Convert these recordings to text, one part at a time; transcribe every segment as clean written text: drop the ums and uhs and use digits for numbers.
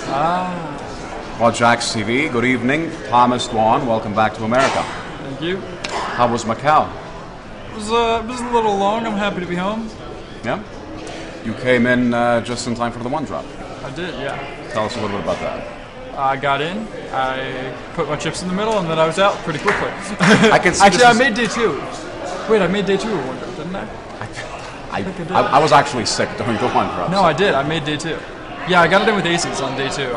Ah, QuadJacks TV, good evening. Thomas Dwan, welcome back to America. thank you. How was Macau? It was a little long. I'm happy to be home. Yeah? You came in just in time for the one drop. I did, yeah. Tell us a little bit about that. I got in, I put my chips in the middle, and then I was out pretty quickly. I can see Actually, this I is- made day two. Wait, I made day two of one drop, didn't I? I was actually sick during the one drop. No, I did. I made day two. Yeah, I got it in with aces on day two.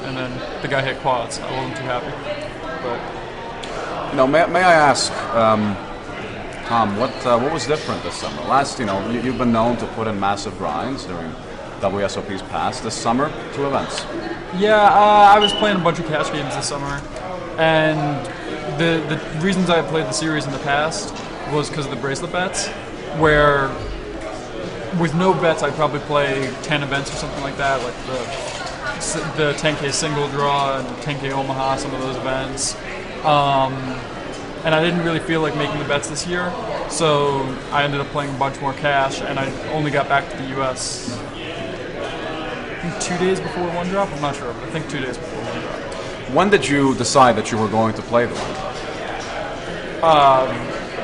And then the guy hit quads. I wasn't too happy. But May I ask, Tom, what was different this summer? You've been known to put in massive grinds during WSOP's past. This summer, 2 events. yeah, I was playing a bunch of cash games this summer, and the reasons I played the series in the past was because of the bracelet bets, where with no bets I'd probably play 10 events or something like that, like the 10K single draw and 10K Omaha, some of those events. And I didn't really feel like making the bets this year, so I ended up playing a bunch more cash, and I only got back to the U.S. I think 2 days before one drop. I'm not sure, but I think 2 days before one drop. When did you decide that you were going to play the one drop?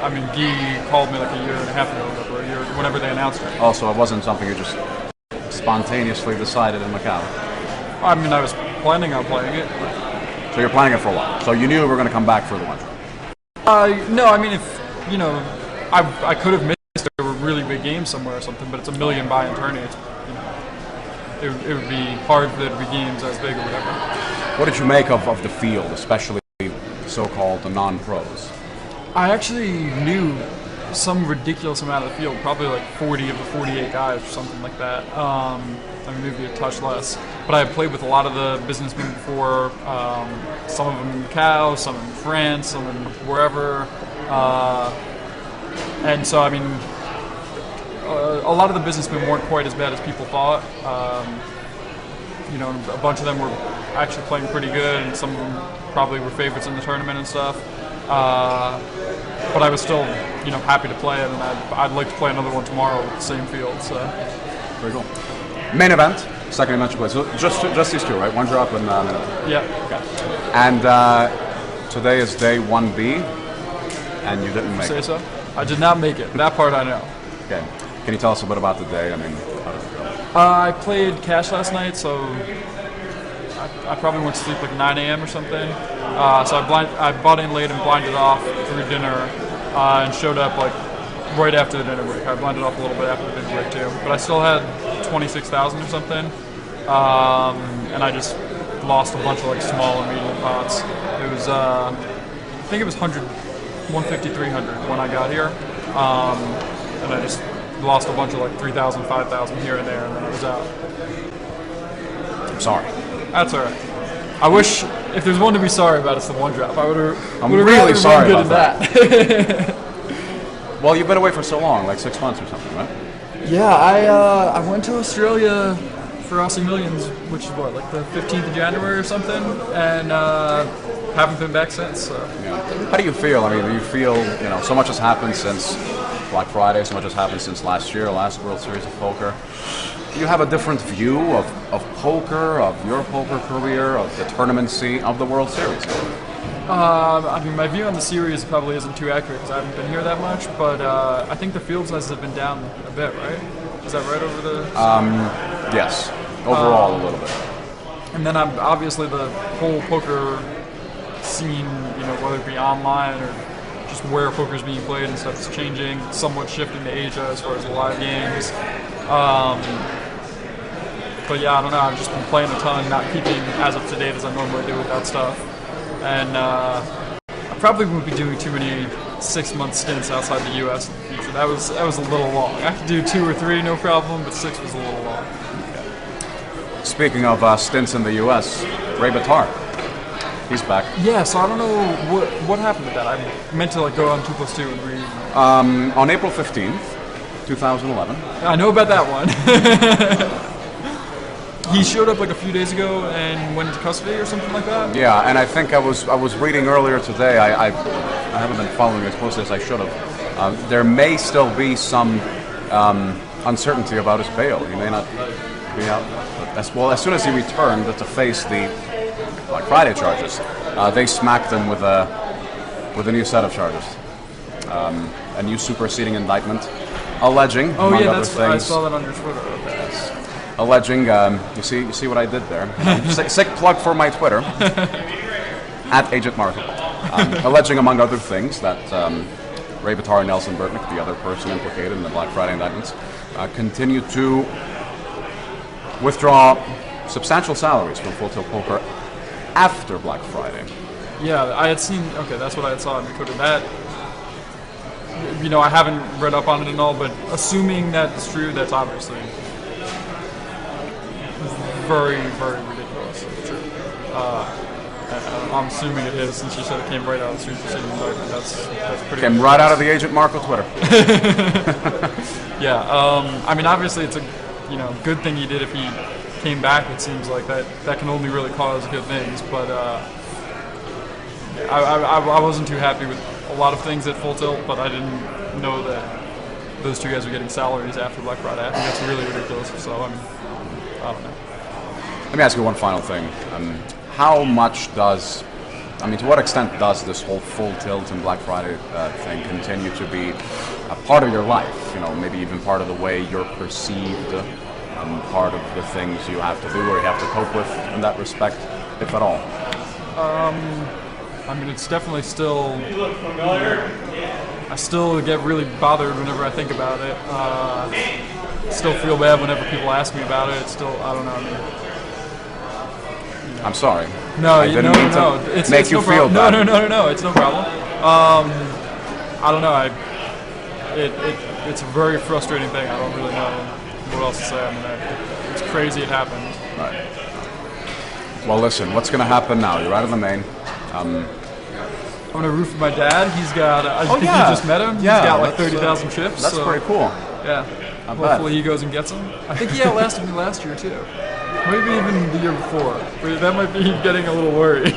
I mean, Guy called me like a year and a half ago, or a year, whenever they announced it. Also, it wasn't something you just spontaneously decided in Macau. I mean, I was planning on playing it. So you're planning it for a while. So you knew you were going to come back for the one drop. No, I mean, if, I could have missed a really big game somewhere or something, but it's a million buy-in tourney. It would be hard for there to be games as big or whatever. What did you make of the field, especially so-called the non-pros? I actually knew some ridiculous amount of the field, probably like 40 of the 48 guys or something like that. I mean, maybe a touch less. But I had played with a lot of the businessmen before, some of them in Macau, some in France, some in wherever. And so, I mean, a lot of the businessmen weren't quite as bad as people thought. A bunch of them were actually playing pretty good, and some of them probably were favorites in the tournament and stuff. But I was still, happy to play it, and I'd like to play another one tomorrow with the same field. So Very cool. Main event, second event you played. So just these two, right? One drop and main event. yeah. Okay. And today is day 1B, and you didn't make Say it. so. I did not make it. That part I know. Okay. Can you tell us a bit about the day? I mean, how did it go? I played cash last night, so I probably went to sleep like 9 a.m. or something. So I bought in late and blinded off through dinner, and showed up like right after the dinner break. I blinded off a little bit after the dinner break too, but I still had 26,000 or something, and I just lost a bunch of like small and medium pots. It was I think it was 150, 300 when I got here, and I just lost a bunch of like 3,000, 5,000 here and there, and then I was out. I'm sorry. That's all right. I wish if there's one to be sorry about, it's the one drop. I would have. I'm really sorry good about at that. Well, you've been away for so long, like 6 months or something, right? Yeah, I went to Australia for Aussie Millions, which is what, like the 15th of January or something, and haven't been back since. So. Yeah. How do you feel? I mean, do you feel, so much has happened since Black Friday, so much has happened since last year, last World Series of Poker. Do you have a different view of poker, of your poker career, of the tournament scene, of the World Series? I mean, my view on the series probably isn't too accurate because I haven't been here that much, but I think the field sizes have been down a bit, right? Is that right over the... Yes, overall a little bit. And then obviously the whole poker scene, whether it be online or just where poker is being played and stuff is changing, somewhat shifting to Asia as far as the live games. But yeah, I don't know, I've just been playing a ton, not keeping as up to date as I normally do with that stuff. And I probably won't be doing too many 6-month stints outside the U.S. in the future. That was a little long. I could do 2 or 3, no problem, but 6 was a little long. Speaking of stints in the U.S., Ray Batar, he's back. Yeah, so I don't know what happened with that. I meant to go on 2+2 and read. On April 15th, 2011. I know about that one. He showed up like a few days ago and went into custody or something like that? Yeah, and I think I was reading earlier today, I haven't been following as closely as I should have. There may still be some uncertainty about his bail. He may not to be out. But as soon as he returned to face the Black Friday charges, they smacked him with a new set of charges, a new superseding indictment, alleging, among other things. I saw that on your Twitter. Okay. Alleging, you see what I did there? Sick plug for my Twitter, at Agent Marco. Alleging, among other things, that Ray Bitar and Nelson Burtnick, the other person implicated in the Black Friday indictments, continue to withdraw substantial salaries from Full Tilt Poker after Black Friday. Yeah, I had seen. Okay, that's what I saw on Twitter. That, I haven't read up on it and all, but assuming that's true, that's obviously very, very ridiculous. It's true. I'm assuming it is, since you said it came right out of the superseding indictment. That's pretty. Came right out of the Agent Marco Twitter. Yeah. Obviously, it's a good thing he did if he came back. It seems like that can only really cause good things, but I wasn't too happy with a lot of things at Full Tilt, but I didn't know that those two guys were getting salaries after Black Friday. I think that's really ridiculous. So I don't know. Let me ask you one final thing. How much to what extent does this whole Full Tilt and Black Friday thing continue to be a part of your life? Maybe even part of the way you're perceived, part of the things you have to do or you have to cope with in that respect, if at all? It's definitely still. I still get really bothered whenever I think about it. Still feel bad whenever people ask me about it. It's still, I don't know. I'm sorry. No, I didn't mean to It's make you no feel problem. bad. No. It's no problem. I don't know. It's a very frustrating thing. I don't really know what else to say. It's crazy it happened. Right. Well, listen. What's going to happen now? You're out of the main. I'm gonna root for my dad. He's got. I think you just met him. Yeah, he's got like 30,000 chips. That's pretty cool. Yeah. Hopefully he goes and gets them. I think he outlasted me last year too. Maybe even the year before. But that might be getting a little worried.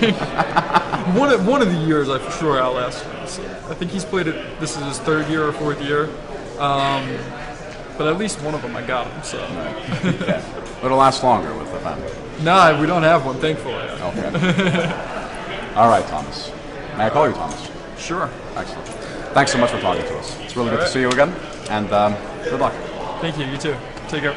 one of the years I for sure outlasted him. So I think he's played it. This is his third year or fourth year. But at least one of them I got him. So. Yeah. It'll last longer with the family. No, we don't have one, thankfully. Okay. All right, Thomas. May I call you Thomas? Sure. Excellent. Thanks so much for talking to us. It's really good to see you again, and good luck. Thank you. You too. Take care.